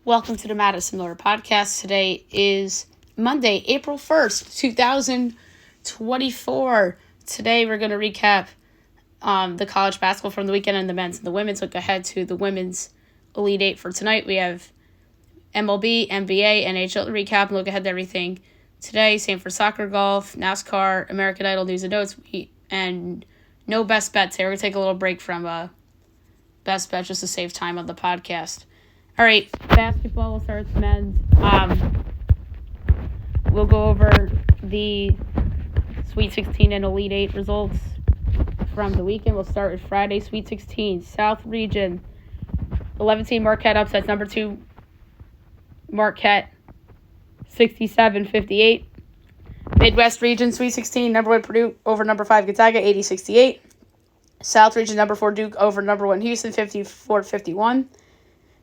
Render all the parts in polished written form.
Welcome to the Madison Miller Podcast. Today is Monday, April 1st, 2024. Today we're going to recap the college basketball from the weekend and the men's and the women's. Look ahead to the women's Elite Eight for tonight. We have MLB, NBA, NHL recap, and look ahead to everything today. Same for soccer, golf, NASCAR, American Idol news and notes, and no best bets here. We're going to take a little break from best bets just to save time on the podcast. All right, basketball will start with men's. We'll go over the Sweet 16 and Elite 8 results from the weekend. We'll start with Friday, Sweet 16, South Region. 11-team Marquette upsets number 2 Marquette, 67-58. Midwest Region, Sweet 16, number 1 Purdue over number 5 Gonzaga, 80-68. South Region, number 4 Duke over number 1 Houston, 54-51.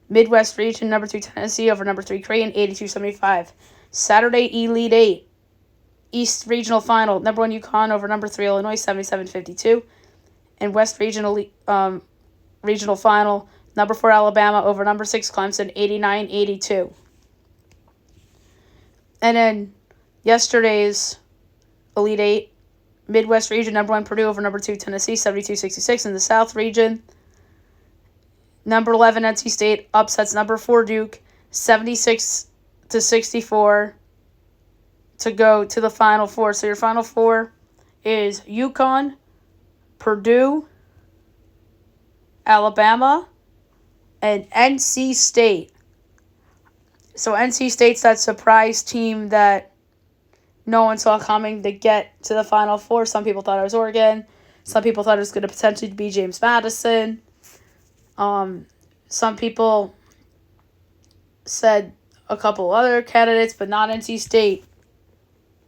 Midwest Region, number 2 Tennessee over number 3 Creighton, 82-75. Saturday, Elite 8. East Regional Final, number 1 UConn over number 3 Illinois, 77-52. And West Regional Regional Final, number 4 Alabama over number 6 Clemson, 89-82. And then yesterday's Elite 8, Midwest Region, number 1 Purdue over number 2 Tennessee, 72-66. In the South Region, number 11 NC State upsets number 4 Duke, 76-64 to go to the Final Four. So your Final Four is UConn, Purdue, Alabama, and NC State. So NC State's that surprise team that no one saw coming to get to the Final Four. Some people thought it was Oregon. Some people thought it was going to potentially be James Madison. Some people said a couple other candidates, but not NC State.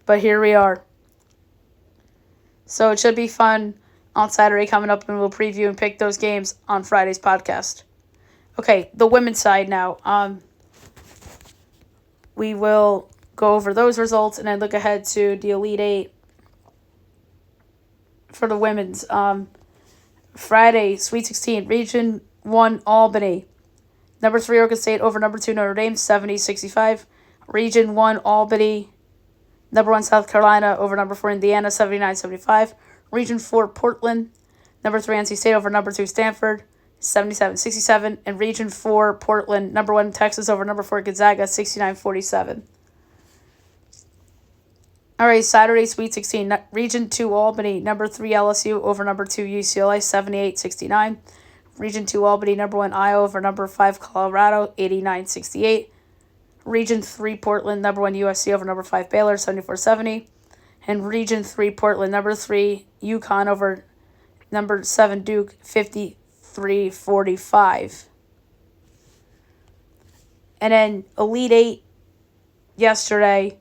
But here we are. So it should be fun on Saturday coming up, and we'll preview and pick those games on Friday's podcast. Okay, the women's side now. We will go over those results and then look ahead to the Elite 8 for the women's. Friday, Sweet 16, Region 1 Albany. Number 3 Oregon State over number 2 Notre Dame, 70-65. Region 1 Albany. Number 1 South Carolina over number 4 Indiana, 79-75. Region 4 Portland. Number 3 NC State over number 2 Stanford, 77-67. And Region 4 Portland. Number 1 Texas over number 4 Gonzaga, 69-47. All right, Saturday, Sweet 16. Region 2 Albany. Number 3 LSU over number 2 UCLA, 78-69. Region 2 Albany, number 1 Iowa over number 5 Colorado, 89-68. Region 3 Portland, number 1 USC over number 5 Baylor, 74-70. And Region 3 Portland, number 3 UConn over number 7 Duke, 53-45. And then Elite 8 yesterday,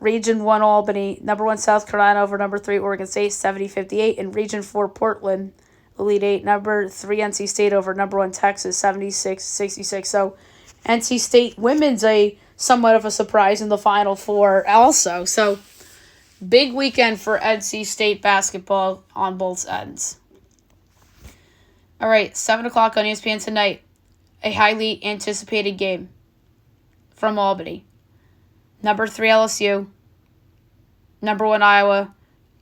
Region 1 Albany, number 1 South Carolina over number 3 Oregon State, 70-58. And Region 4 Portland, Elite 8, number 3 NC State over number 1 Texas, 76-66. So NC State women's a somewhat of a surprise in the Final Four also. So big weekend for NC State basketball on both ends. All right, 7 o'clock on ESPN tonight, a highly anticipated game from Albany. Number 3 LSU, number 1 Iowa.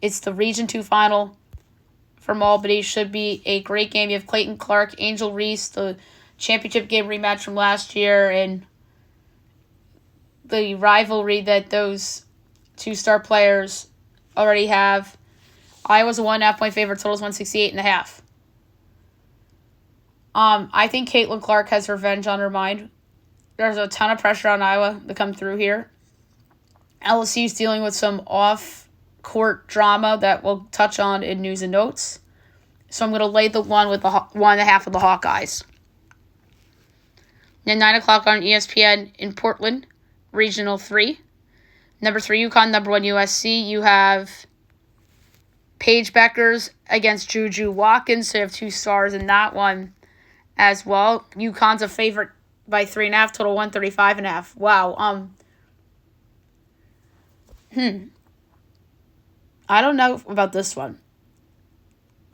It's the Region 2 final from Albany. Should be a great game. You have Clayton Clark, Angel Reese, the championship game rematch from last year, and the rivalry that those two star players already have. Iowa's a 1.5 point favorite. Total's 168.5. I think Caitlin Clark has revenge on her mind. There's a ton of pressure on Iowa to come through here. LSU's dealing with some off-court drama that we'll touch on in news and notes. So I'm going to lay the 1 with the 1.5 of the Hawkeyes. Then 9 o'clock on ESPN in Portland, Regional 3. Number 3 UConn, number 1 USC. You have Paige Beckers against Juju Watkins. So you have 2 stars in that one as well. UConn's a favorite by 3.5, total 135.5. Wow. I don't know about this one.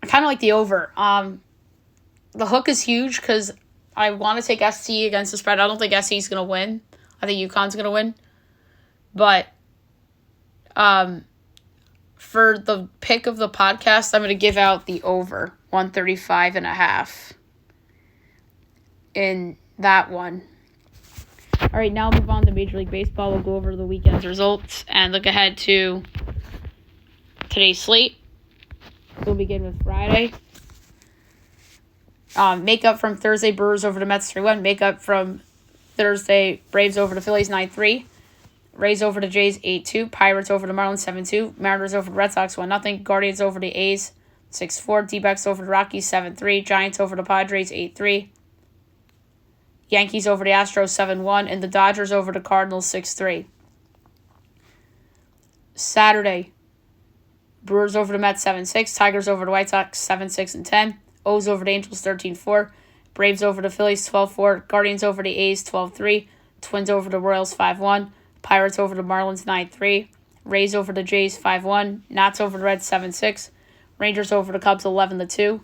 I kind of like the over. The hook is huge because I want to take SC against the spread. I don't think SC is going to win. I think UConn's going to win. But for the pick of the podcast, I'm going to give out the over 135.5 in that one. All right, now we'll move on to Major League Baseball. We'll go over the weekend's results and look ahead to today's slate. We'll begin with Friday. Makeup from Thursday, Brewers over the Mets 3-1. Makeup from Thursday, Braves over the Phillies 9-3. Rays over the Jays 8-2. Pirates over the Marlins 7-2. Mariners over the Red Sox 1-0. Guardians over the A's 6-4. D-backs over the Rockies 7-3. Giants over the Padres 8-3. Yankees over the Astros 7-1. And the Dodgers over the Cardinals 6-3. Saturday, Brewers over the Mets 7-6. Tigers over the White Sox 7-6-10. O's over the Angels 13-4. Braves over the Phillies 12-4. Guardians over the A's 12-3. Twins over the Royals 5-1. Pirates over the Marlins 9-3. Rays over the Jays 5-1. Nats over the Reds 7-6. Rangers over the Cubs 11-2.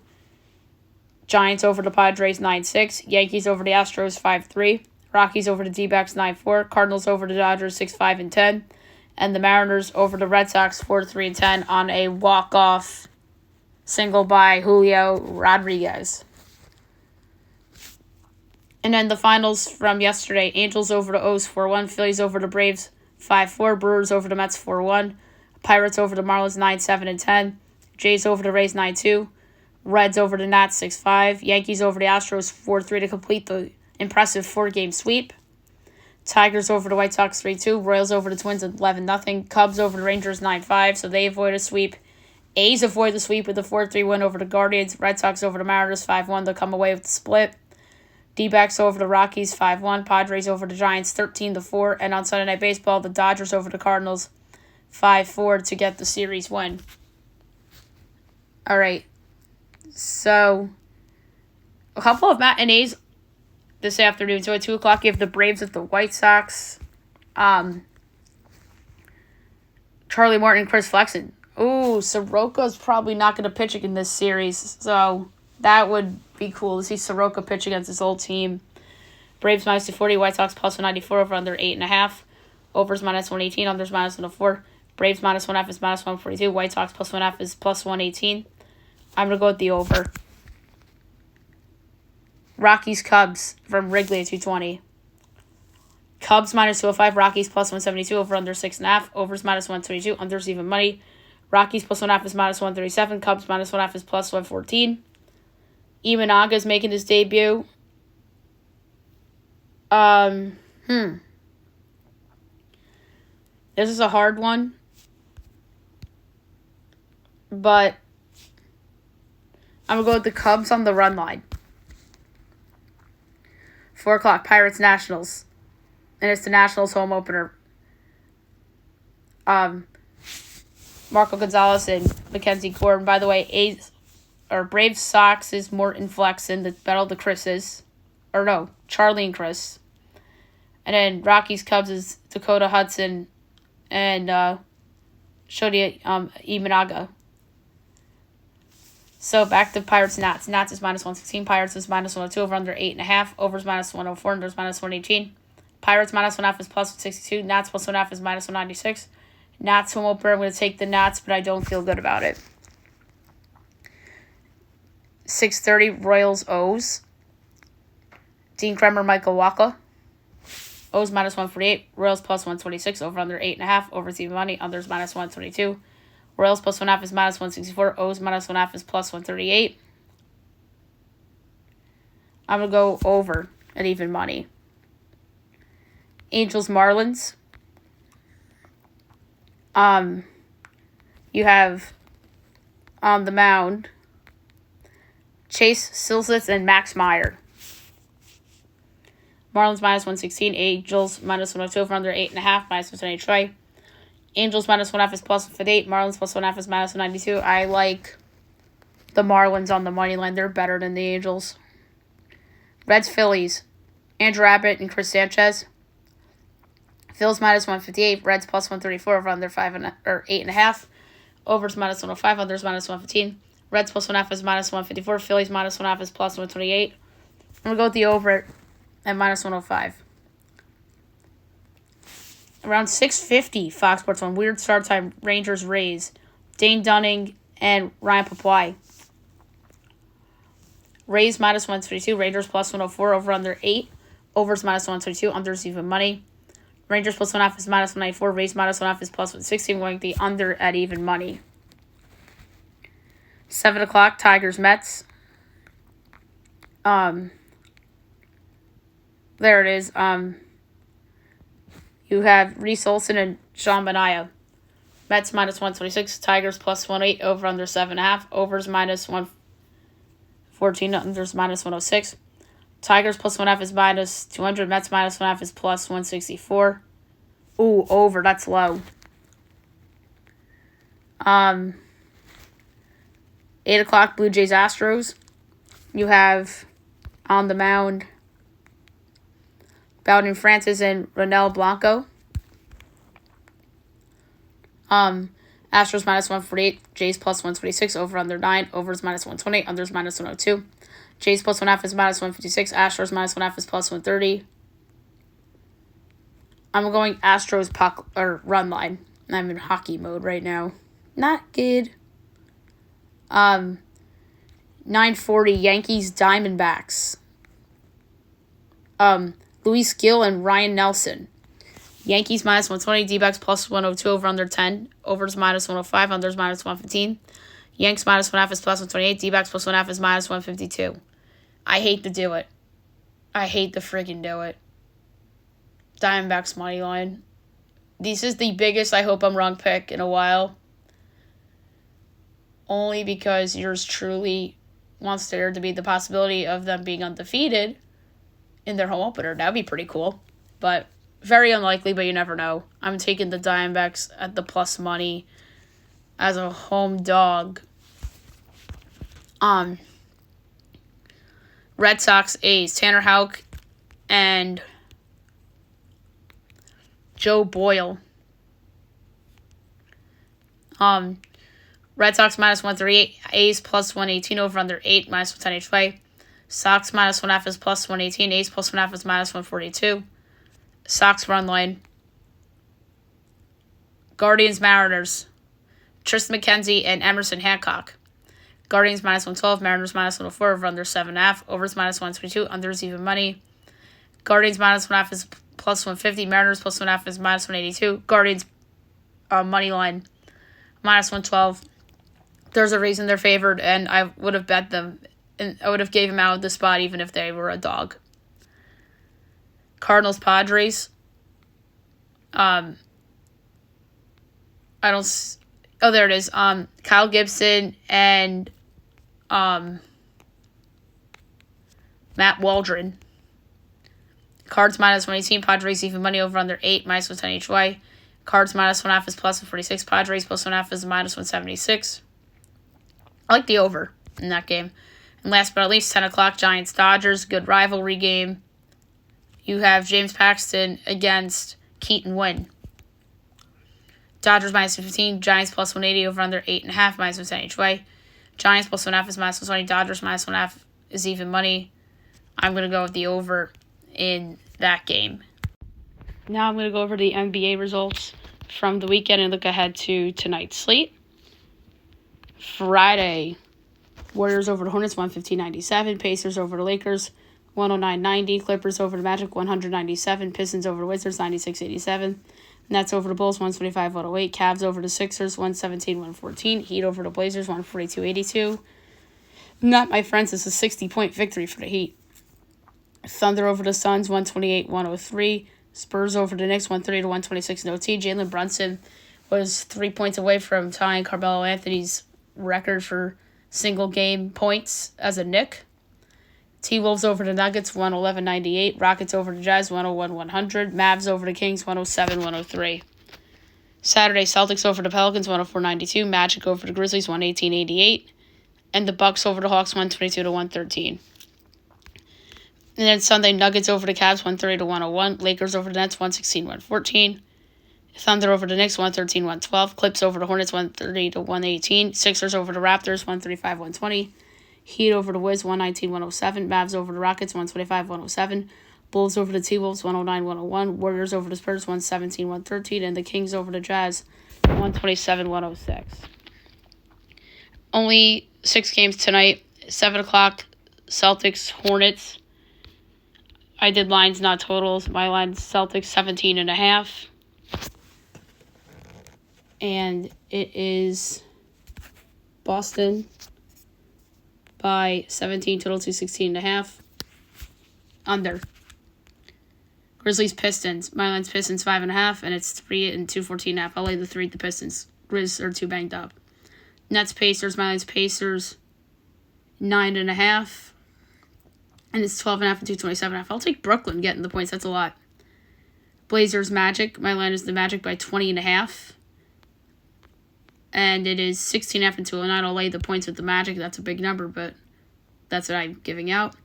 Giants over the Padres 9-6. Yankees over the Astros 5-3. Rockies over the D-backs 9-4. Cardinals over the Dodgers 6-5-10. And the Mariners over the Red Sox 4-3-10 on a walk-off single by Julio Rodriguez. And then the finals from yesterday. Angels over the O's 4-1. Phillies over the Braves 5-4. Brewers over the Mets 4-1. Pirates over the Marlins 9-7-10. Jays over the Rays 9-2. Reds over the Nats 6-5. Yankees over the Astros 4-3 to complete the impressive 4-game sweep. Tigers over the White Sox 3-2. Royals over the Twins 11-0. Cubs over the Rangers 9-5, so they avoid a sweep. A's avoid the sweep with a 4-3 win over the Guardians. Red Sox over the Mariners 5-1. They'll come away with the split. D-backs over the Rockies 5-1. Padres over the Giants 13-4. And on Sunday Night Baseball, the Dodgers over the Cardinals 5-4 to get the series win. All right. So, a couple of matinees this afternoon. So at 2 o'clock, you have the Braves at the White Sox. Charlie Morton and Chris Flexen. Ooh, Soroka's probably not going to pitch in this series. So that would be cool to see Soroka pitch against his old team. Braves minus 240, White Sox plus 194 over under 8.5. Overs minus 118, unders minus 104. Braves minus 1.5 is minus 142. White Sox plus 1.5 is plus 118. I'm going to go with the over. Rockies Cubs from Wrigley at 220. Cubs minus 205. Rockies plus 172 over under 6.5. Overs minus 122. Unders even money. Rockies plus 1.5 is minus 137. Cubs minus 1.5 is plus 114. Imanaga is making his debut. This is a hard one. But I'm going to go with the Cubs on the run line. 4 o'clock, Pirates Nationals. And it's the Nationals home opener. Marco Gonzalez and Mackenzie Gordon. By the way, Braves Sox is Morton Flexen, the battle of the Chris's. Or no, Charlie and Chris. And then Rockies Cubs is Dakota Hudson and Shodi Imanaga. So back to Pirates Nats. Nats is minus 116. Pirates is minus 102 over under 8.5. Overs minus 104. Unders minus 118. Pirates minus 1.5 is plus 162. Nats plus 1.5 is minus 196. Nats home opener. I'm going to take the Nats, but I don't feel good about it. 6:30 Royals O's. Dean Kremer, Michael Wacha. O's minus 148. Royals plus 126 over under 8.5. Overs even money. Unders minus 122. Royals plus 1.5 is minus 164. O's minus 1.5 is plus 138. I'm going to go over at even money. Angels Marlins. You have on the mound Chase Silseth and Max Meyer. Marlins minus 116. Angels minus 102 over under 8.5. Minus 128 Troy. Angels minus 1.5 is plus 158. Marlins plus 1.5 is minus 192. I like the Marlins on the money line. They're better than the Angels. Reds Phillies. Andrew Abbott and Chris Sanchez. Phillies minus 158. Reds plus 134 over under 8.5. Overs minus 105. Unders minus 115. Reds plus 1.5 is minus 154. Phillies minus 1.5 is plus 128. I'm going to go with the over at minus 105. Around 6:50, Fox Sports 1. Weird start time. Rangers Rays. Dane Dunning and Ryan Papuai. Rays minus 122. Rangers plus 104. Over under 8. Overs minus 122. Unders even money. Rangers plus 1.5 is minus 194. Rays minus 1.5 is plus 160. Going the under at even money. 7 o'clock, Tigers Mets. There it is. You have Reese Olson and Sean Manaea. Mets minus 126. Tigers plus 108. Over under 7.5. Overs minus 114. Unders minus 106. Tigers plus 1.5 is minus 200. Mets minus 1.5 is plus 164. Ooh, over. That's low. 8 o'clock, Blue Jays Astros. You have on the mound Bowden Francis and Ronel Blanco. Astros minus 148. Jays plus 126. Over under 9. Overs minus 128. Unders minus 102. Jays plus 1.5 is minus 156. Astros minus 1.5 is plus 130. I'm going Astros puck or run line. I'm in hockey mode right now. Not good. 9:40 Yankees Diamondbacks. Luis Gill and Ryan Nelson. Yankees minus 120. D-backs plus 102. Over under 10. Overs minus 105. Unders minus 115. Yanks minus 1.5 is plus 128. D-backs plus 1.5 is minus 152. I hate to do it. I hate to freaking do it. Diamondbacks money line. This is the biggest I hope I'm wrong pick in a while. Only because yours truly wants there to be the possibility of them being undefeated in their home opener. That would be pretty cool. But very unlikely, but you never know. I'm taking the Diamondbacks at the plus money as a home dog. Red Sox A's. Tanner Houck and Joe Boyle. Red Sox minus 138. A's plus 118. Over under 8. Minus 110 each way. Sox minus 1.5 is plus 118. A's plus 1.5 is minus 142. Sox run line. Guardians Mariners. Tristan McKenzie and Emerson Hancock. Guardians minus 112. Mariners minus 104. Over under 7.5. Overs minus 122. Unders even money. Guardians minus 1.5 is plus 150. Mariners plus 1.5 is minus 182. Guardians money line minus 112. There's a reason they're favored, and I would have bet them, and I would have gave them out of the spot even if they were a dog. Cardinals Padres. There it is. Kyle Gibson and Matt Waldron. Cards minus 118. Padres even money. Over under 8. Minus 110 each way. Cards minus 1.5 is plus 146. Padres plus 1.5 is minus 176. I like the over in that game. And last but not least, 10 o'clock, Giants Dodgers. Good rivalry game. You have James Paxton against Keaton Wynn. Dodgers minus 15. Giants plus 180. Over under 8.5. Minus 110 each way. Giants plus 1.5 is minus 120. Dodgers minus 1.5 is even money. I'm going to go with the over in that game. Now I'm going to go over the NBA results from the weekend and look ahead to tonight's slate. Friday, Warriors over the Hornets, 115-97. Pacers over the Lakers, 109-90. Clippers over the Magic, 197. Pistons over the Wizards, 96-87. Nets over the Bulls, 125-108. Cavs over the Sixers, 117-114. Heat over the Blazers, 142-82. Not, my friends, it's a 60-point victory for the Heat. Thunder over the Suns, 128-103. Spurs over the Knicks, 130-126 in OT. Jalen Brunson was 3 points away from tying Carmelo Anthony's record for single-game points as a Knick. T-Wolves over the Nuggets, 111-98. Rockets over the Jazz, 101-100. Mavs over the Kings, 107-103. Saturday, Celtics over the Pelicans, 104-92. Magic over the Grizzlies, 118-88. And the Bucks over the Hawks, 122-113. And then Sunday, Nuggets over the Cavs, 130-101. Lakers over the Nets, 116-114. Thunder over the Knicks, 113-112. Clips over the Hornets, 130-118. Sixers over the Raptors, 135-120. Heat over the Wiz, 119-107. Mavs over the Rockets, 125-107. Bulls over the T-Wolves, 109-101. Warriors over the Spurs, 117-113. And the Kings over the Jazz, 127-106. Only 6 games tonight. 7 o'clock, Celtics, Hornets. I did lines, not totals. My line's Celtics, 17.5. And it is Boston by 17, total to 16.5. Under. Grizzlies, Pistons. My line's Pistons, 5.5, and it's 3 and 214.5. I'll lay the 3 at the Pistons. Grizz are too banged up. Nets, Pacers. My line's Pacers, 9.5. And it's 12.5 and 227.5. I'll take Brooklyn getting the points. That's a lot. Blazers, Magic. My line is the Magic by 20.5. And it is 16.5 and 209. I'll lay the points with the Magic. That's a big number, but that's what I'm giving out.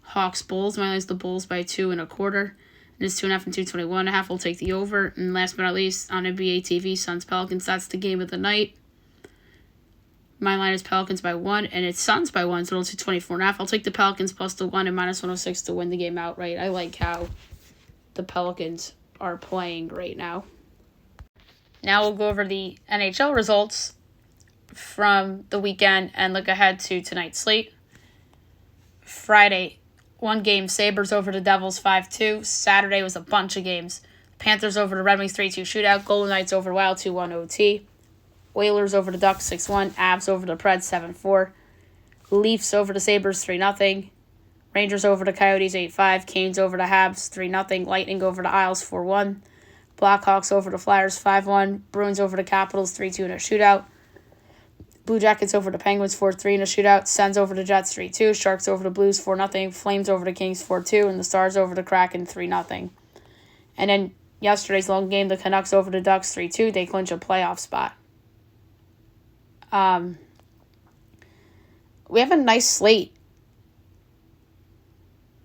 Hawks, Bulls. My line is the Bulls by 2.25. And it's 2.5 and 221.5. I'll take the over. And last but not least, on NBA TV, Suns, Pelicans. That's the game of the night. My line is Pelicans by 1, and it's Suns by 1, so it'll to 24.5. I'll take the Pelicans plus the 1 and minus 106 to win the game outright. I like how the Pelicans are playing right now. Now we'll go over the NHL results from the weekend and look ahead to tonight's slate. Friday, 1 game, Sabres over the Devils 5-2. Saturday was a bunch of games. Panthers over the Red Wings 3-2 shootout. Golden Knights over Wild 2-1 OT. Oilers over the Ducks 6-1. Avs over the Preds 7-4. Leafs over the Sabres 3-0. Rangers over the Coyotes 8-5. Canes over the Habs 3-0. Lightning over the Isles 4-1. Blackhawks over the Flyers 5-1. Bruins over the Capitals 3-2 in a shootout. Blue Jackets over the Penguins 4-3 in a shootout. Sens over the Jets 3-2. Sharks over the Blues 4-0. Flames over the Kings 4-2. And the Stars over the Kraken 3-0. And then yesterday's long game, the Canucks over the Ducks 3-2. They clinch a playoff spot. We have a nice slate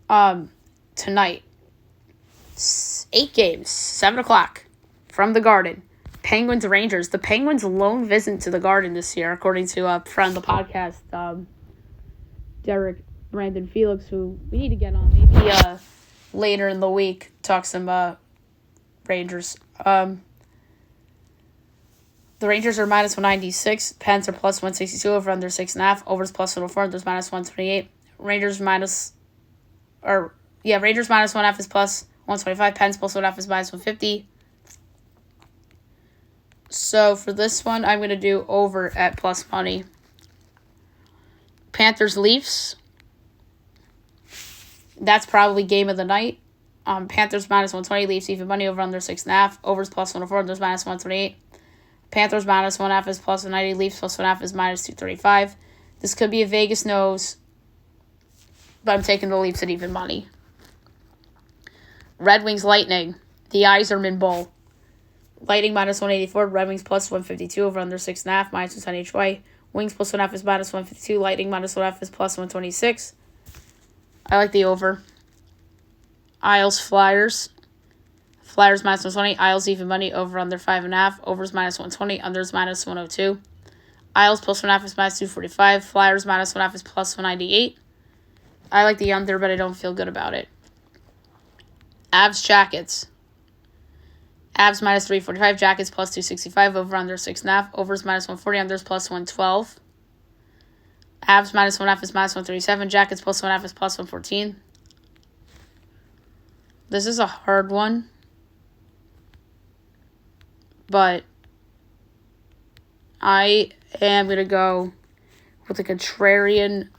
tonight. 8 games, 7 o'clock from the Garden. Penguins, Rangers. The Penguins' lone visit to the Garden this year, according to a friend of the podcast, Derek Brandon Felix, who we need to get on maybe later in the week, talk some Rangers. The Rangers are minus 196. Pens are plus 162 over under 6.5. Overs plus 104. Unders minus 128. Rangers minus 1.5 is plus 125. Pens plus 1.5 is minus 150. So for this one, I'm going to do over at plus money. Panthers, Leafs. That's probably game of the night. Panthers minus 120. Leafs even money over under 6.5. Overs plus 104. Unders minus 128. Panthers minus 1.5 is plus 190. Leafs plus 1.5 is minus 235. This could be a Vegas nose, but I'm taking the Leafs at even money. Red Wings, Lightning. The Iserman Bowl. Lightning minus 184. Red Wings plus 152 over under 6.5. Minus 110 each way. Wings plus 1.5 is minus 152. Lightning minus 1.5 is plus 126. I like the over. Isles, Flyers. Flyers minus 120. Isles even money over under 5.5. Overs minus 120. Unders minus 102. Isles plus 1.5 is minus 245. Flyers minus 1.5 is plus 198. I like the under, but I don't feel good about it. Avs, Jackets. Avs minus 345. Jackets plus 265. Over under 6.5. Overs minus 140. Unders plus 112. Avs minus 1.5 is minus 137. Jackets plus 1.5 is plus 114. This is a hard one, but I am going to go with a contrarian.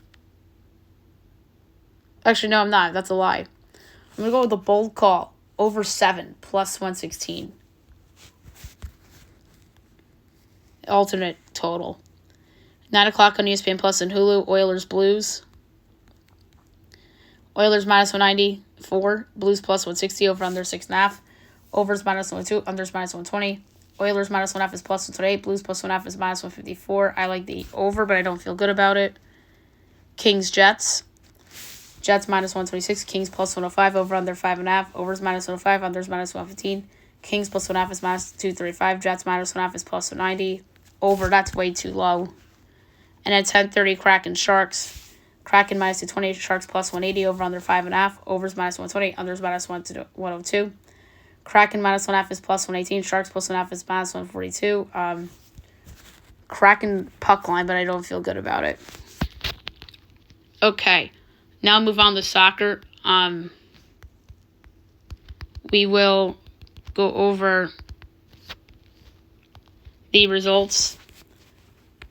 Actually, no, I'm not. That's a lie. I'm going to go with a bold call. Over 7, plus 116. Alternate total. 9 o'clock on ESPN Plus and Hulu. Oilers, Blues. Oilers minus 194. Blues plus 160 over under 6.5. Overs minus 102. Unders minus 120. Oilers minus 1.5 is plus 128. Blues plus 1.5 is minus 154. I like the over, but I don't feel good about it. Kings, Jets. Jets minus 126. Kings plus 105 over under 5.5. Overs minus 105. Unders minus 115. Kings plus 1.5 is minus 235. Jets minus 1.5 is plus 190. Over, that's way too low. And at 10:30, Kraken, Sharks. Kraken minus 220, Sharks plus 180, over under 5.5, overs minus 120, unders minus 102. Kraken minus 1.5 is plus 118, Sharks plus 1.5 is minus 142. Kraken puck line, but I don't feel good about it. Okay, now move on to soccer. We will go over the results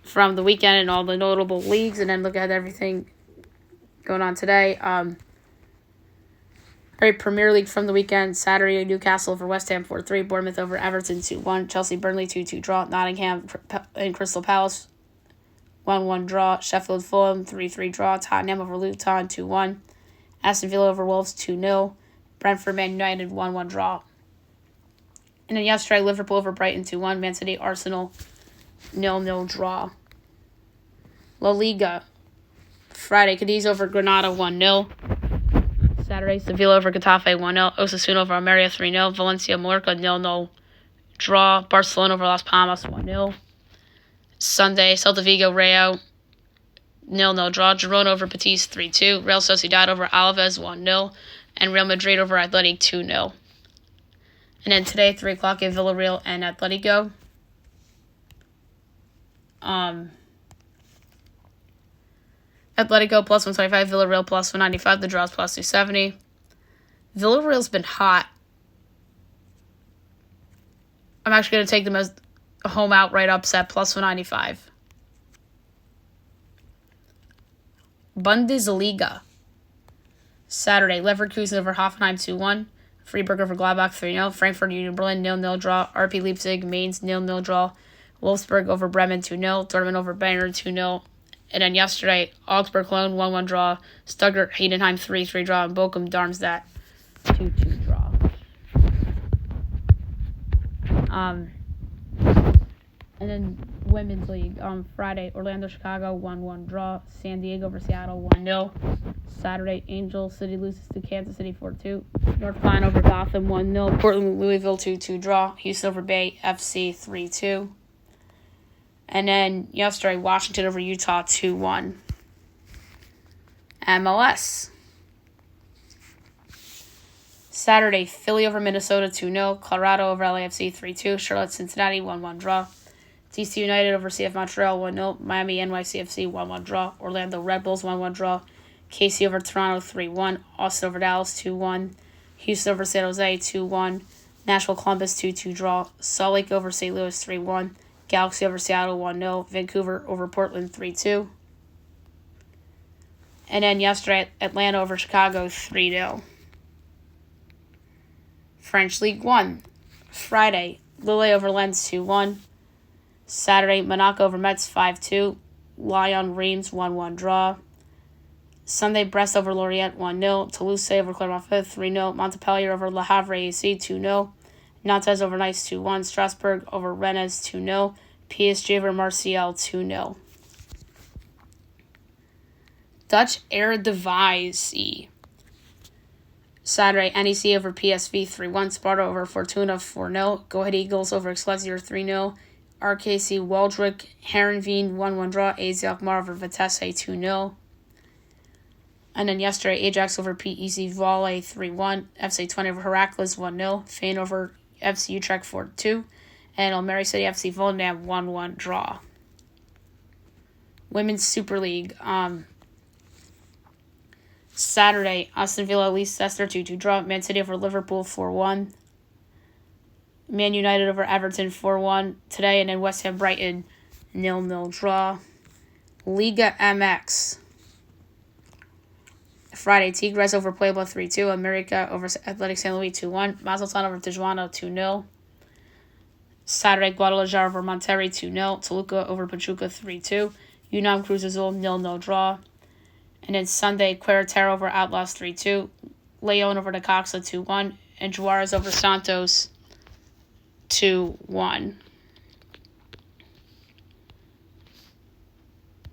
from the weekend and all the notable leagues, and then look at everything going on today. Premier League from the weekend. Saturday, Newcastle over West Ham 4-3. Bournemouth over Everton 2-1. Chelsea, Burnley 2-2 draw. Nottingham and Crystal Palace 1-1 draw. Sheffield, Fulham 3-3 draw. Tottenham over Luton 2-1. Aston Villa over Wolves 2-0. Brentford, Man United 1-1 draw. And then yesterday, Liverpool over Brighton 2-1. Man City, Arsenal 0-0 draw. La Liga. Friday, Cadiz over Granada 1-0. Saturday, Sevilla over Getafe 1-0. Osasuna over Almeria 3-0. Valencia, Mallorca 0-0 draw. Barcelona over Las Palmas 1-0. Sunday, Celta Vigo, Rayo 0-0 draw. Girona over Betis 3-2. Real Sociedad over Alaves 1-0. And Real Madrid over Athletic 2-0. And then today, 3 o'clock at Villarreal and Atletico. Atletico plus 125, Villarreal plus 195, the draw's plus 270. Villarreal's been hot. I'm actually going to take them as a home outright upset, plus 195. Bundesliga. Saturday, Leverkusen over Hoffenheim 2-1. Freiburg over Gladbach 3-0. Frankfurt Union Berlin 0-0 draw. RP Leipzig, Mainz 0-0 draw. Wolfsburg over Bremen 2-0. Dortmund over Bayern 2-0. And then yesterday, Augsburg Cologne 1-1 draw. Stuttgart Heidenheim 3-3 draw. And Bochum Darmstadt 2-2 draw. And then Women's League. Friday, Orlando Chicago 1-1 draw. San Diego over Seattle 1-0. Saturday, Angel City loses to Kansas City 4-2. North Carolina over Gotham 1-0. Portland Louisville 2-2 draw. Houston over Bay FC 3-2. And then yesterday, Washington over Utah 2-1. MLS. Saturday, Philly over Minnesota 2-0. Colorado over LAFC 3-2. Charlotte Cincinnati 1-1 draw. DC United over CF Montreal 1-0. Miami NYCFC 1-1 draw. Orlando Red Bulls 1-1 draw. KC over Toronto 3-1. Austin over Dallas 2-1. Houston over San Jose 2-1. Nashville Columbus 2-2 draw. Salt Lake over St. Louis 3-1. Galaxy over Seattle 1-0. Vancouver over Portland 3-2. And then yesterday, Atlanta over Chicago 3-0. French League 1. Friday, Lille over Lens 2-1. Saturday, Monaco over Metz 5-2. Lyon Reims 1-1 draw. Sunday, Brest over Lorient 1-0. Toulouse over Clermont-Ferrand 3-0. Montpellier over Le Havre AC 2-0. Nantes over Nice 2-1. Strasbourg over Rennes 2-0. PSG over Marseille 2-0. Dutch Eredivisie. Saturday, NEC over PSV 3-1. Sparta over Fortuna 4-0. Go Ahead Eagles over Excelsior 3-0. RKC Waldrick Herenveen 1-1 draw. AZ Alkmaar over Vitesse 2-0. And then yesterday, Ajax over PEC Volley 3-1. FC 20 over Heracles 1-0. Feyenoord over FC Utrecht 4-2. And Almere City FC Volendam 1-1 draw. Women's Super League. Saturday, Aston Villa Leicester 2-2 draw. Man City over Liverpool 4-1. Man United over Everton 4-1 today. And then West Ham Brighton 0-0 draw. Liga MX. Friday, Tigres over Puebla 3-2. America over Athletic San Luis 2-1. Mazatlan over Tijuana 2-0. Saturday, Guadalajara over Monterrey 2-0. Toluca over Pachuca 3-2. UNAM Cruz Azul 0-0 draw. And then Sunday, Querétaro over Outlaws 3-2. León over Necaxa 2-1. And Juarez over Santos 2-1.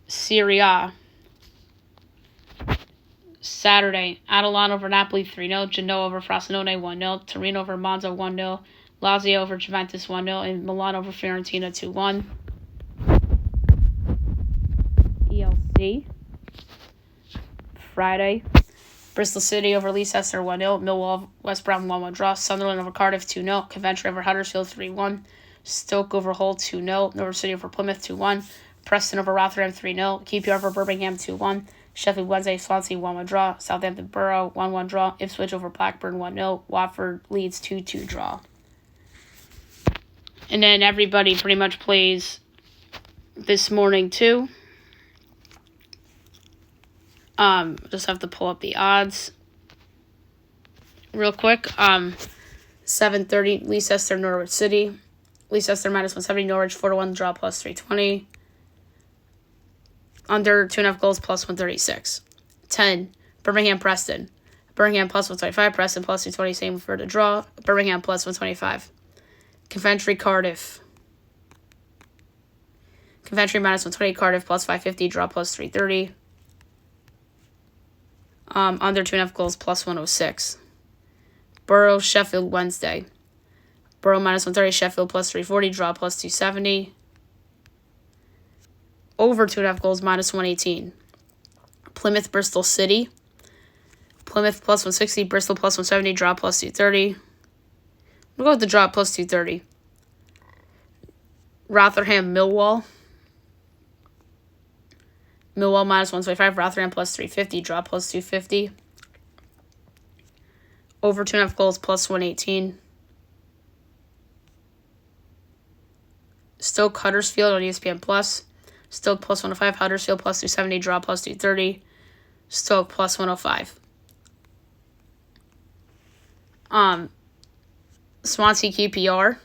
Serie A. Saturday, Atalanta over Napoli 3-0. Genoa over Frosinone 1-0. Torino over Monza 1-0. Lazio over Juventus 1-0. And Milan over Fiorentina 2-1. ELC. Friday. Bristol City over Leicester 1-0. Millwall, West Brom 1-1 draw. Sunderland over Cardiff 2-0. Coventry over Huddersfield 3-1. Stoke over Hull 2-0. Norwich City over Plymouth 2-1. Preston over Rotherham 3-0. QPR over Birmingham 2-1. Sheffield Wednesday, Swansea 1-1 draw. Southampton Borough 1-1 draw. Ipswich over Blackburn 1-0. Watford Leeds 2-2 draw. And then everybody pretty much plays this morning too. Just have to pull up the odds real quick. 7:30 Leicester Norwich City. Leicester minus 170. Norwich 4-1 draw plus 320. Under 2.5 goals plus 136. 10 Birmingham Preston. Birmingham plus 125. Preston plus 220. Same for the draw. Birmingham plus 125. Coventry Cardiff. Coventry minus 120. Cardiff plus 550. Draw plus 330. Under 2.5 goals plus 106. Borough Sheffield Wednesday. Borough minus 130. Sheffield plus 340. Draw plus 270. Over 2.5 goals minus 118. Plymouth Bristol City. Plymouth plus 160. Bristol plus 170. Draw plus 230. We'll go with the draw plus 230. Rotherham Millwall. Millwall minus 125. Rotherham plus 350. Draw plus 250. Over 2.5 goals plus 118. Stoke Huddersfield on ESPN Plus. Stoke plus 105. Huddersfield plus 270. Draw plus 230. Stoke plus 105. Swansea QPR.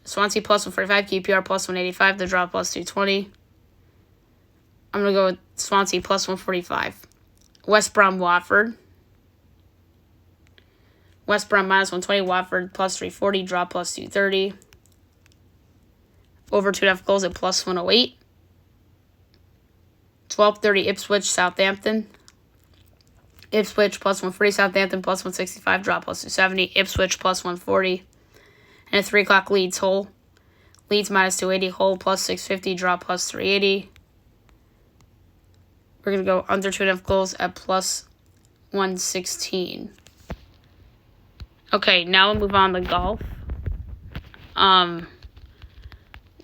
Swansea plus 145. QPR plus 185. The draw plus 220. I'm going to go with Swansea plus 145. West Brom Watford. West Brom minus 120. Watford plus 340. Draw plus 230. Over 2.5 goals at plus 108. 12:30 Ipswich Southampton. Ipswich plus 140. Southampton plus 165. Draw plus 270. Ipswich plus 140. And at 3 o'clock Leeds Hull. Leeds minus 280. Hull plus 650. Draw plus 380. We're going to go under 2.5 goals at plus 116. Okay, now we'll move on to golf.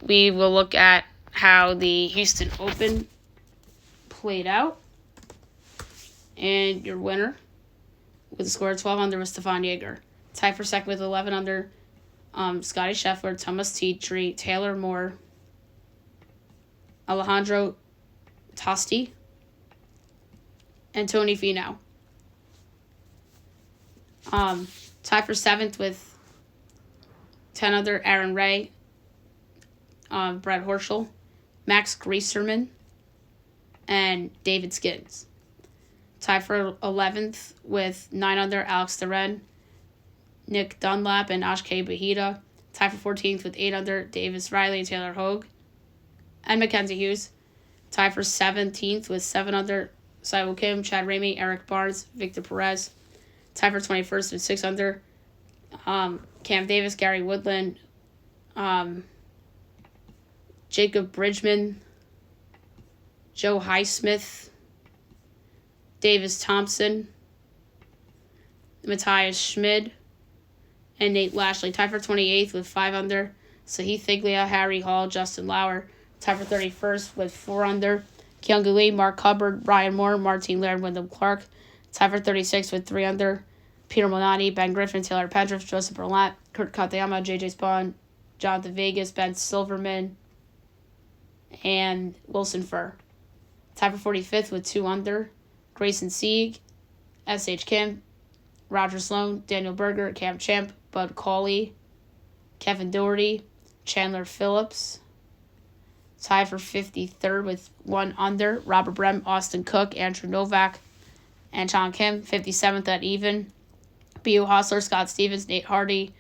We will look at how the Houston Open played out. And your winner with a score of 12 under was Stefan Jaeger. Tied for second with 11 under, Scotty Scheffler, Thomas Tietrie, Taylor Moore, Alejandro Tosti, and Tony Finau. Tied for 7th with 10 under, Aaron Ray, Brad Horschel, Max Grieserman, and David Skins. Tied for 11th with 9 under, Alex Thoren, Nick Dunlap, and Ashkay Bahita. Tied for 14th with 8 under, Davis Riley and Taylor Hogue, and Mackenzie Hughes. Tied for 17th with 7 under, Siwoo Kim, Chad Ramey, Eric Barnes, Victor Perez. Tied for 21st with 6 under, Cam Davis, Gary Woodland, Jacob Bridgman, Joe Highsmith, Davis Thompson, Matthias Schmid, and Nate Lashley. Tied for 28th with 5 under, Sahith Thiglia, Harry Hall, Justin Lauer. Tied for 31st with 4 under, Kyung Lee, Mark Hubbard, Brian Moore, Martin Laird, Wyndham Clark. Tied for 36th with 3 under, Peter Malnati, Ben Griffin, Taylor Pendriff, Joseph Berlant, Kurt Katayama, JJ Spawn, Jonathan Vegas, Ben Silverman, and Wilson Furr. Tied for 45th with 2 under, Grayson Sieg, S.H. Kim, Roger Sloan, Daniel Berger, Cam Champ, Bud Cauley, Kevin Doherty, Chandler Phillips. Tied for 53rd with 1 under, Robert Brem, Austin Cook, Andrew Novak, and Chong Kim. 57th at even, B.U. Hostler, Scott Stevens, Nate Hardy,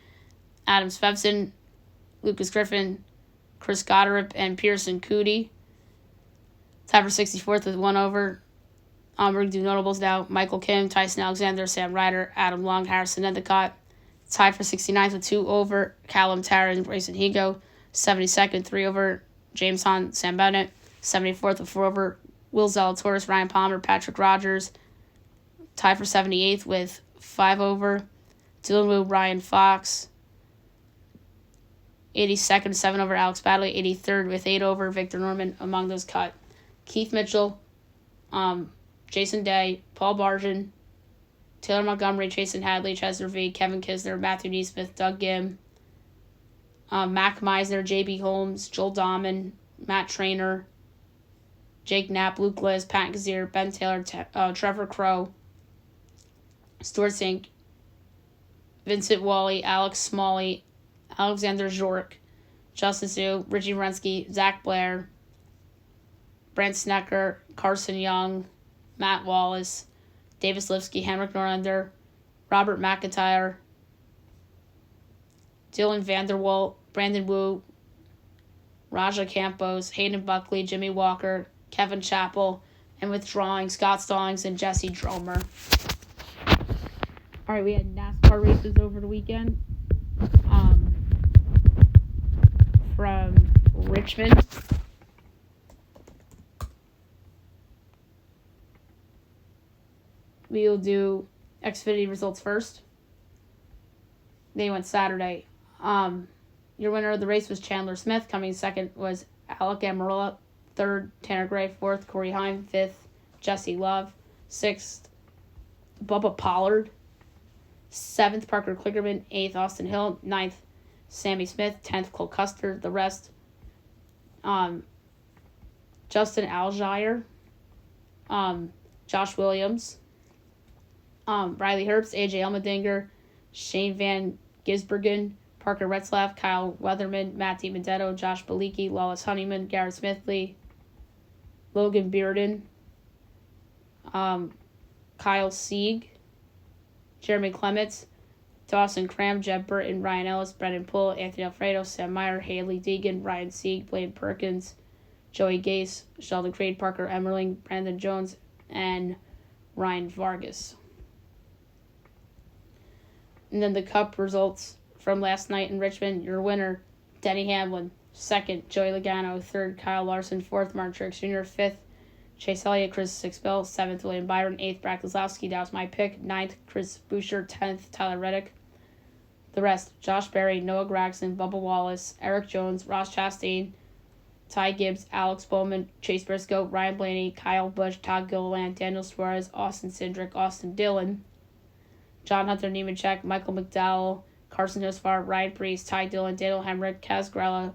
Adam Svensson, Lucas Griffin, Chris Goddard, and Pearson Coody. Tied for 64th with 1 over. We're going to do notables now. Michael Kim, Tyson Alexander, Sam Ryder, Adam Long, Harrison Endicott. Tied for 69th with 2 over. Callum Tarrant, Grayson Higo. 72nd, 3 over. James Hahn, Sam Bennett. 74th with 4 over. Will Zalatoris, Ryan Palmer, Patrick Rogers tied for 78th with 5 over. Dylan Wu, Ryan Fox, 82nd, 7 over. Alex Badley, 83rd with 8 over. Victor Norman among those cut. Keith Mitchell, Jason Day, Paul Barjan, Taylor Montgomery, Jason Hadley, Chester V, Kevin Kisner, Matthew Neesmith, Doug Gim, Mac Meisner, J.B. Holmes, Joel Dahman, Matt Trainer, Jake Knapp, Luke Liz, Pat Gazier, Ben Taylor, Trevor Crow, Stuart Sink, Vincent Wally, Alex Smalley, Alexander Zork, Justin Sue, Richie Rensky, Zach Blair, Brent Snecker, Carson Young, Matt Wallace, Davis Lipsky, Henrik Norlander, Robert McIntyre, Dylan Vanderwalt, Brandon Wu, Raja Campos, Hayden Buckley, Jimmy Walker, Kevin Chappell, and withdrawing Scott Stallings and Jesse Dromer. All right, we had NASCAR races over the weekend. From Richmond. We will do Xfinity results first. They went Saturday. Your winner of the race was Chandler Smith. Coming second was Alec Amarola. Third, Tanner Gray. Fourth, Corey Heim. Fifth, Jesse Love. Sixth, Bubba Pollard. Seventh, Parker Klickerman. Eighth, Austin Hill. Ninth, Sammy Smith. 10th, Cole Custer. The rest, Justin Algier, Josh Williams, Riley Herbst, AJ Elmedinger, Shane Van Gisbergen, Parker Retzlaff, Kyle Weatherman, Matt DiMendetto, Josh Baliki, Lawless Honeyman, Garrett Smithley, Logan Bearden, Kyle Sieg, Jeremy Clements, Dawson Cram, Jeb Burton, Ryan Ellis, Brendan Poole, Anthony Alfredo, Sam Meyer, Haley Deegan, Ryan Sieg, Blaine Perkins, Joey Gase, Sheldon Creed, Parker Emmerling, Brandon Jones, and Ryan Vargas. And then the Cup results from last night in Richmond. Your winner, Denny Hamlin. Second, Joey Logano. Third, Kyle Larson. Fourth, Martin Truex Jr. Fifth, Chase Elliott, Chris Sixbell. Seventh, William Byron. Eighth, Brad Keselowski. That was my pick. Ninth, Chris Buescher. 10th, Tyler Reddick. The rest, Josh Berry, Noah Gragson, Bubba Wallace, Eric Jones, Ross Chastain, Ty Gibbs, Alex Bowman, Chase Briscoe, Ryan Blaney, Kyle Busch, Todd Gilliland, Daniel Suarez, Austin Cindric, Austin Dillon, John Hunter Nemechek, Michael McDowell, Carson Hocevar, Ryan Priest, Ty Dillon, Daniel Hemrick, Kaz Grella,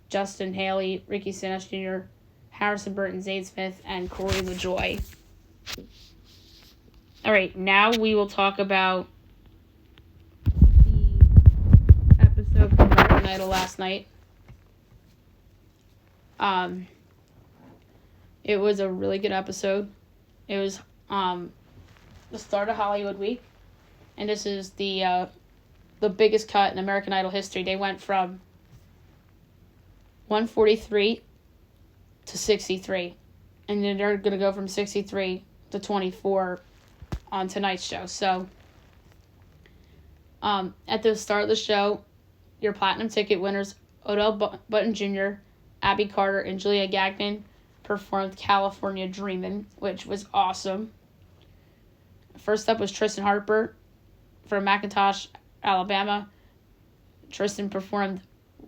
Justin Haley, Ricky Stenhouse Jr., Harrison Burton, Zane Smith, and Corey LaJoie. All right, now we will talk about the episode from American Idol last night. It was a really good episode. It was the start of Hollywood Week, and this is the biggest cut in American Idol history. They went from 143 to 63, and then they're going to go from 63 to 24 on tonight's show. So, at the start of the show, your platinum ticket winners, Odell Button Jr., Abby Carter, and Julia Gagnon performed California Dreamin', which was awesome. First up was Tristan Harper from McIntosh, Alabama. Tristan performed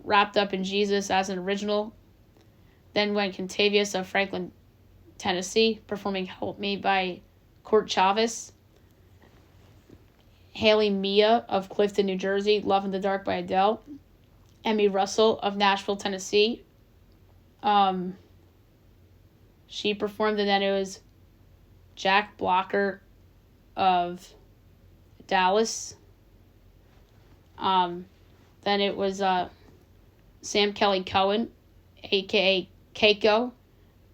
Wrapped Up in Jesus as an original. Then went Contavious of Franklin, Tennessee, performing Help Me by Court Chavez. Haley Mia of Clifton, New Jersey, Love in the Dark by Adele. Emmy Russell of Nashville, Tennessee. She performed, and then it was Jack Blocker of Dallas. Then it was Sam Kelly Cohen, a.k.a. Keiko,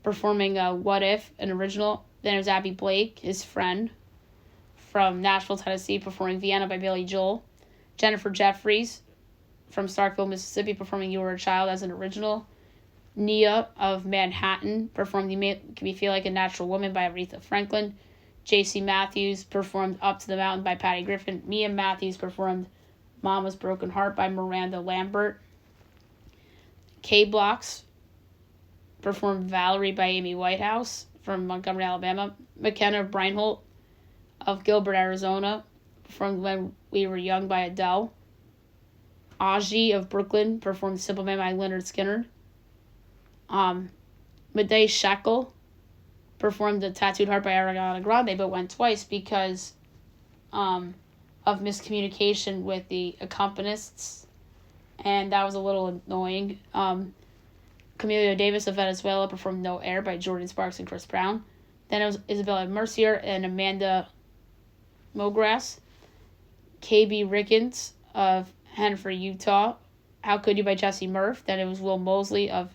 performing What If, an original. Then it was Abby Blake, his friend, from Nashville, Tennessee, performing Vienna by Billy Joel. Jennifer Jeffries from Starkville, Mississippi, performing You Were a Child as an original. Nia of Manhattan performed You Make Me Feel Like a Natural Woman by Aretha Franklin. J.C. Matthews performed Up to the Mountain by Patty Griffin. Mia Matthews performed Mama's Broken Heart by Miranda Lambert. K-Blocks performed Valerie by Amy Whitehouse from Montgomery, Alabama. McKenna Breinholt of Gilbert, Arizona, performed When We Were Young by Adele. Aji of Brooklyn performed Simple Man by Leonard Skinner. Medei Shackle performed The Tattooed Heart by Ariana Grande, but went twice because of miscommunication with the accompanists, and that was a little annoying. Camilo Davis of Venezuela performed No Air by Jordan Sparks and Chris Brown. Then it was Isabella Mercier and Amanda Mogras. KB Rickens of Hanford, Utah. How Could You by Jesse Murph. Then it was Will Mosley of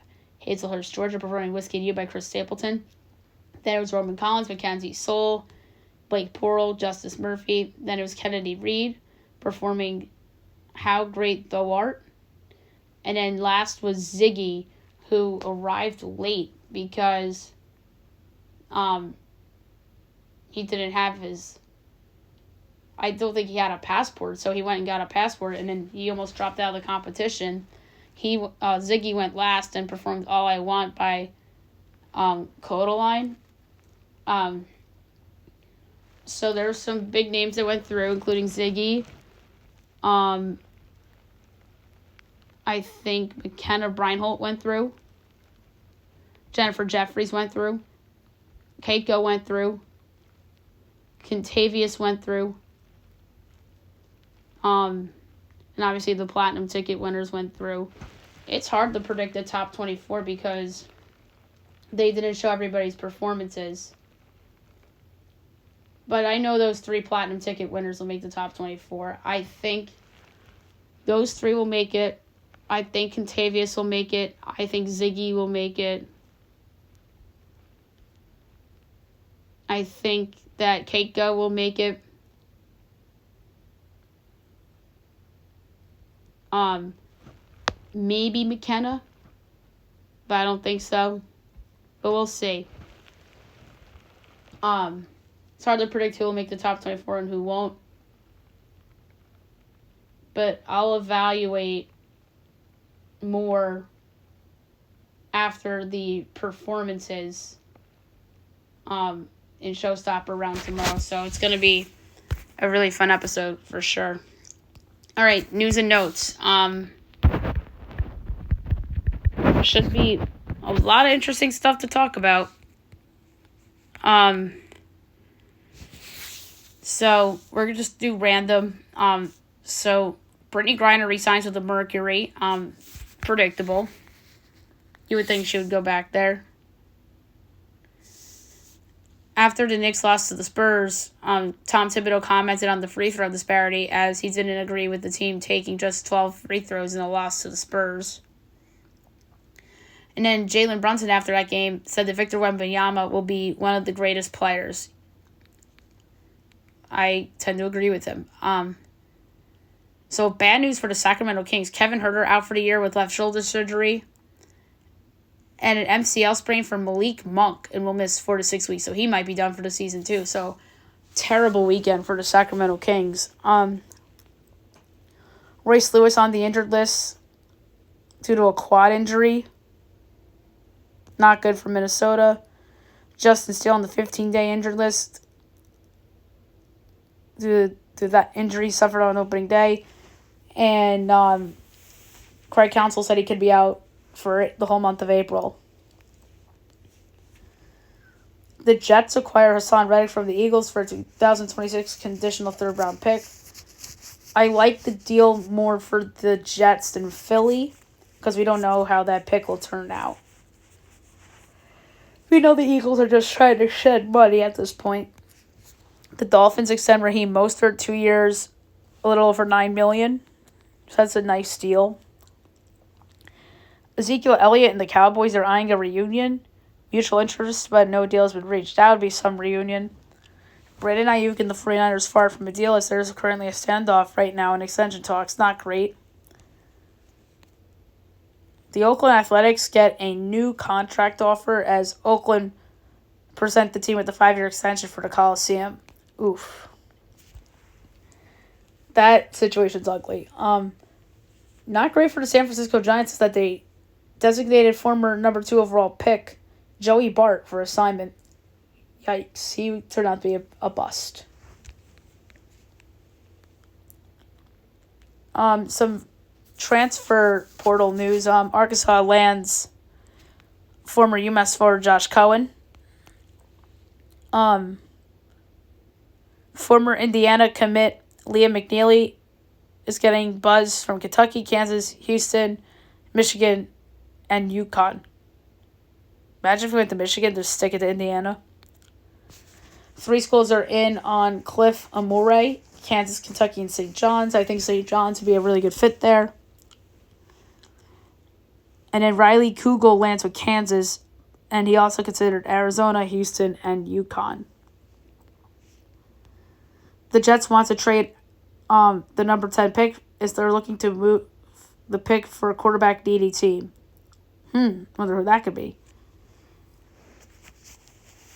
Hazelhurst, Georgia, performing Whiskey and You by Chris Stapleton. Then it was Roman Collins, Mackenzie Soul, Blake Porral, Justice Murphy. Then it was Kennedy Reed performing How Great Thou Art. And then last was Ziggy, who arrived late because he didn't have his... I don't think he had a passport, so he went and got a passport, and then he almost dropped out of the competition. Ziggy went last and performed All I Want by Codaline. So there's some big names that went through, including Ziggy. I think McKenna Breinholt went through. Jennifer Jeffries went through. Keiko went through. Contavious went through. And obviously the platinum ticket winners went through. It's hard to predict the top 24 because they didn't show everybody's performances. But I know those 3 platinum ticket winners will make the top 24. I think those 3 will make it. I think Contavious will make it. I think Ziggy will make it. I think that Keiko will make it. Maybe McKenna, but I don't think so. But we'll see. It's hard to predict who will make the top 24 and who won't. But I'll evaluate more after the performances in Showstopper round tomorrow. So it's going to be a really fun episode for sure. All right, news and notes. Should be a lot of interesting stuff to talk about. So we're going to just do random. So Brittany Griner resigns with the Mercury. Predictable. You would think she would go back there. After the Knicks lost to the Spurs, Tom Thibodeau commented on the free throw disparity as he didn't agree with the team taking just 12 free throws in a loss to the Spurs. And then Jalen Brunson, after that game, said that Victor Wembanyama will be one of the greatest players. I tend to agree with him. So bad news for the Sacramento Kings. Kevin Huerter out for the year with left shoulder surgery. And an MCL sprain for Malik Monk and will miss 4 to 6 weeks. So he might be done for the season too. So terrible weekend for the Sacramento Kings. Royce Lewis on the injured list due to a quad injury. Not good for Minnesota. Justin Steele on the 15-day injured list due to that injury suffered on opening day. And Craig Counsell said he could be out for the whole month of April. The Jets acquire Hassan Reddick from the Eagles for a 2026 conditional third-round pick. I like the deal more for the Jets than Philly because we don't know how that pick will turn out. We know the Eagles are just trying to shed money at this point. The Dolphins extend Raheem Mostert 2 years, a little over $9 million. So that's a nice deal. Ezekiel Elliott and the Cowboys are eyeing a reunion. Mutual interest, but no deal has been reached out. It'll be some reunion. Brandon Ayuk and the 49ers far from a deal as there's currently a standoff right now in extension talks. Not great. The Oakland Athletics get a new contract offer as Oakland present the team with a 5-year extension for the Coliseum. Oof. That situation's ugly. Not great for the San Francisco Giants is that they designated former number 2 overall pick, Joey Bart, for assignment. Yikes, he turned out to be a bust. Some transfer portal news. Arkansas lands former UMass forward Josh Cohen. Former Indiana commit Liam McNeely is getting buzz from Kentucky, Kansas, Houston, Michigan, and UConn. Imagine if we went to Michigan, just stick it to Indiana. 3 schools are in on Cliff Amore, Kansas, Kentucky, and St. John's. I think St. John's would be a really good fit there. And then Riley Kugel lands with Kansas, and he also considered Arizona, Houston, and UConn. The Jets want to trade the number 10 pick as they're looking to move the pick for a quarterback needy team. Wonder who that could be.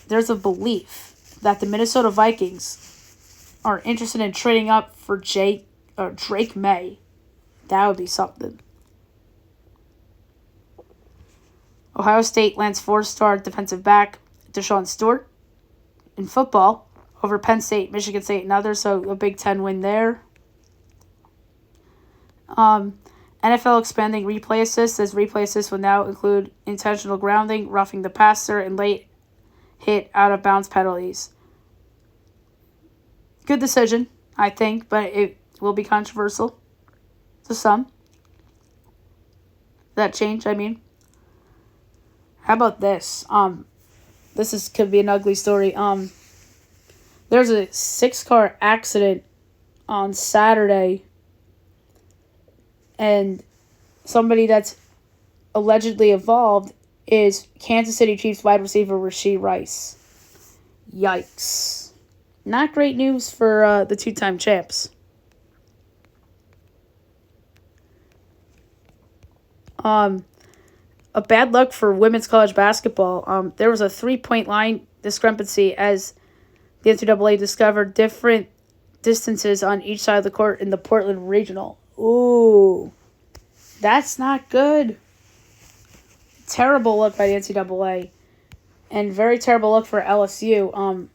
There's a belief that the Minnesota Vikings are interested in trading up for Drake May. That would be something. Ohio State lands 4-star defensive back Deshaun Stewart. In football, over Penn State, Michigan State, and others, so a Big Ten win there. NFL expanding replay assists, as replay assists will now include intentional grounding, roughing the passer, and late hit out of bounds penalties. Good decision, I think, but it will be controversial to some. That change, I mean. How about this? Could be an ugly story. There's a 6-car accident on Saturday, and somebody that's allegedly involved is Kansas City Chiefs wide receiver Rashee Rice. Yikes. Not great news for the 2-time champs. A bad luck for women's college basketball. There was a 3-point line discrepancy as the NCAA discovered different distances on each side of the court in the Portland Regional. Ooh, that's not good. Terrible look by the NCAA. And very terrible look for LSU.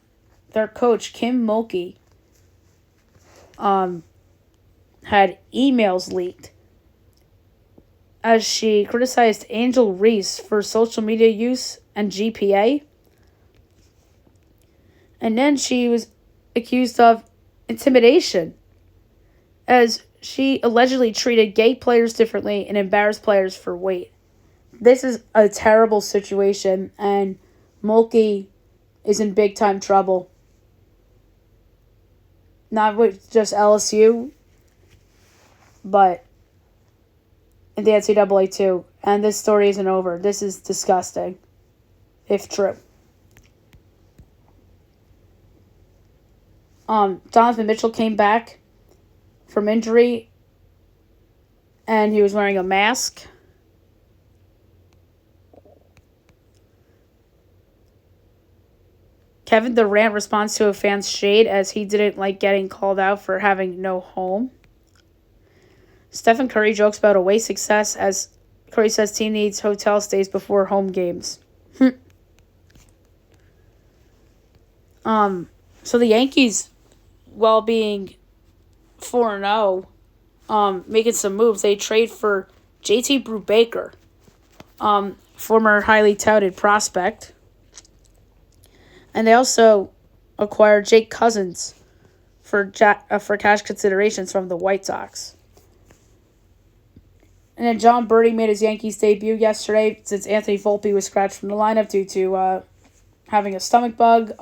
Their coach, Kim Mulkey, had emails leaked as she criticized Angel Reese for social media use and GPA. And then she was accused of intimidation as she allegedly treated gay players differently and embarrassed players for weight. This is a terrible situation, and Mulkey is in big-time trouble. Not with just LSU, but in the NCAA too. And this story isn't over. This is disgusting, if true. Donovan Mitchell came back from injury, and he was wearing a mask. Kevin Durant responds to a fan's shade as he didn't like getting called out for having no home. Stephen Curry jokes about away success as Curry says team needs hotel stays before home games. So the Yankees, while being 4-0, making some moves, they trade for JT Brubaker, former highly touted prospect. And they also acquired Jake Cousins for cash considerations from the White Sox. And then John Birdie made his Yankees debut yesterday since Anthony Volpe was scratched from the lineup due to having a stomach bug.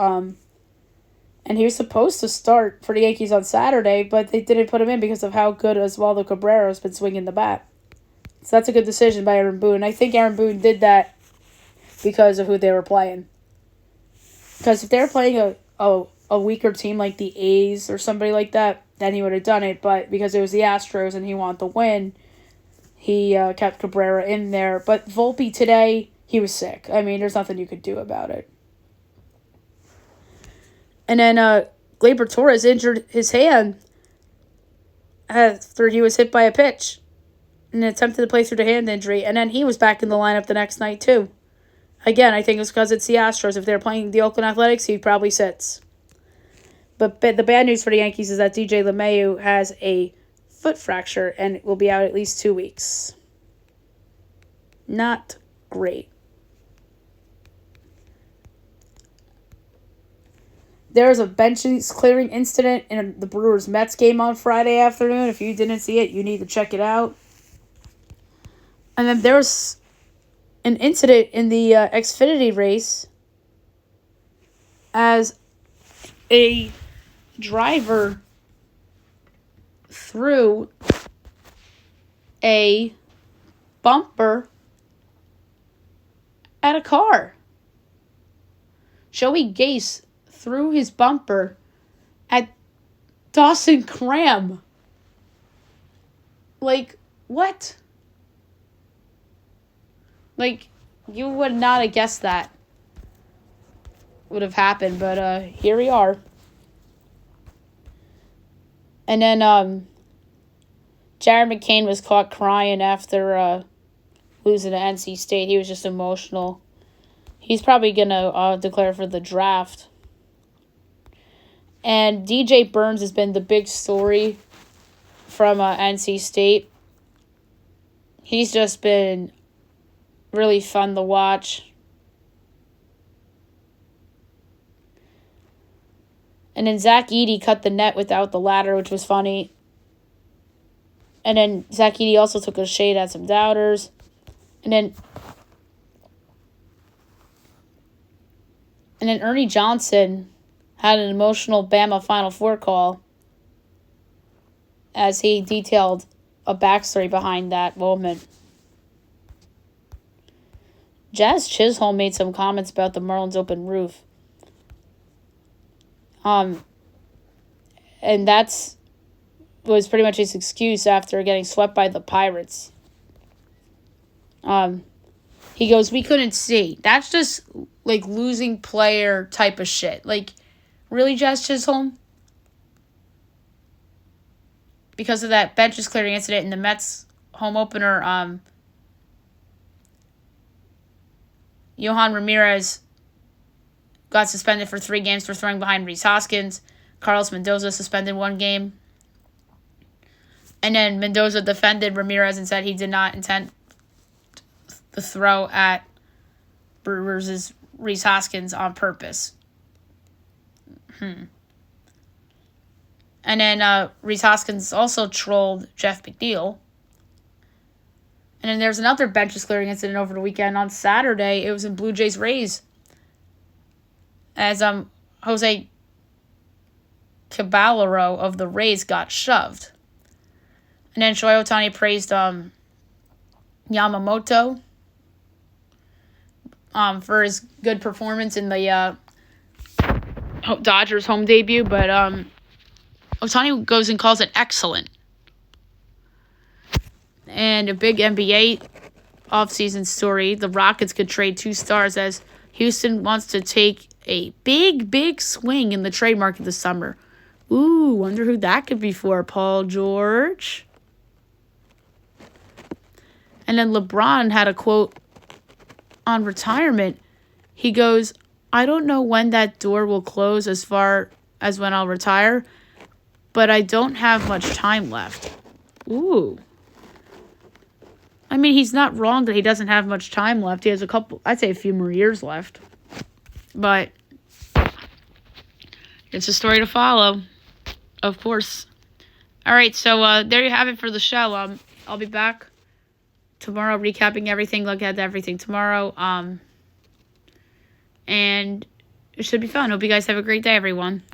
And he was supposed to start for the Yankees on Saturday, but they didn't put him in because of how good Oswaldo Cabrera has been swinging the bat. So that's a good decision by Aaron Boone. I think Aaron Boone did that because of who they were playing. Because if they were playing a weaker team like the A's or somebody like that, then he would have done it. But because it was the Astros and he wanted to win, he kept Cabrera in there. But Volpe today, he was sick. I mean, there's nothing you could do about it. And then Gleyber Torres injured his hand after he was hit by a pitch. and attempted to play through the hand injury, and then he was back in the lineup the next night too. Again, I think it's because it's the Astros. If they're playing the Oakland Athletics, he probably sits. But the bad news for the Yankees is that DJ LeMahieu has a foot fracture and will be out at least 2 weeks. Not great. There was a bench clearing incident in the Brewers-Mets game on Friday afternoon. If you didn't see it, you need to check it out. And then there was an incident in the Xfinity race as a driver threw a bumper at a car. Joey Gase threw his bumper at Dawson Cram. Like, what? Like, you would not have guessed that would have happened, but here we are. And then Jared McCain was caught crying after losing to NC State. He was just emotional. He's probably going to declare for the draft. And DJ Burns has been the big story from NC State. He's just been really fun to watch. And then Zach Edey cut the net without the ladder, which was funny. And then Zach Edey also took a shade at some doubters. And then Ernie Johnson had an emotional Bama Final Four call as he detailed a backstory behind that moment. Jazz Chisholm made some comments about the Marlins' open roof. And that's was pretty much his excuse after getting swept by the Pirates. He goes, we couldn't see. That's just like losing player type of shit. Like, really, Jazz Chisholm? Because of that benches clearing incident in the Mets home opener, Johan Ramirez got suspended for 3 games for throwing behind Rhys Hoskins. Carlos Mendoza suspended 1 game. And then Mendoza defended Ramirez and said he did not intend the throw at Brewers' Rhys Hoskins on purpose. And then Rhys Hoskins also trolled Jeff McNeil. And then there's another benches clearing incident over the weekend. On Saturday, it was in Blue Jays Rays. As Jose Caballero of the Rays got shoved. And then Shohei Ohtani praised Yamamoto for his good performance in the Dodgers home debut. But Ohtani goes and calls it excellent. And a big NBA offseason story. The Rockets could trade 2 stars as Houston wants to take a big swing in the trade market this summer. Ooh, wonder who that could be for, Paul George. And then LeBron had a quote on retirement. He goes, I don't know when that door will close as far as when I'll retire, but I don't have much time left. Ooh. I mean, he's not wrong that he doesn't have much time left. He has I'd say a few more years left. But it's a story to follow, of course. All right, so there you have it for the show. I'll be back tomorrow recapping everything, look at everything tomorrow. And it should be fun. Hope you guys have a great day, everyone.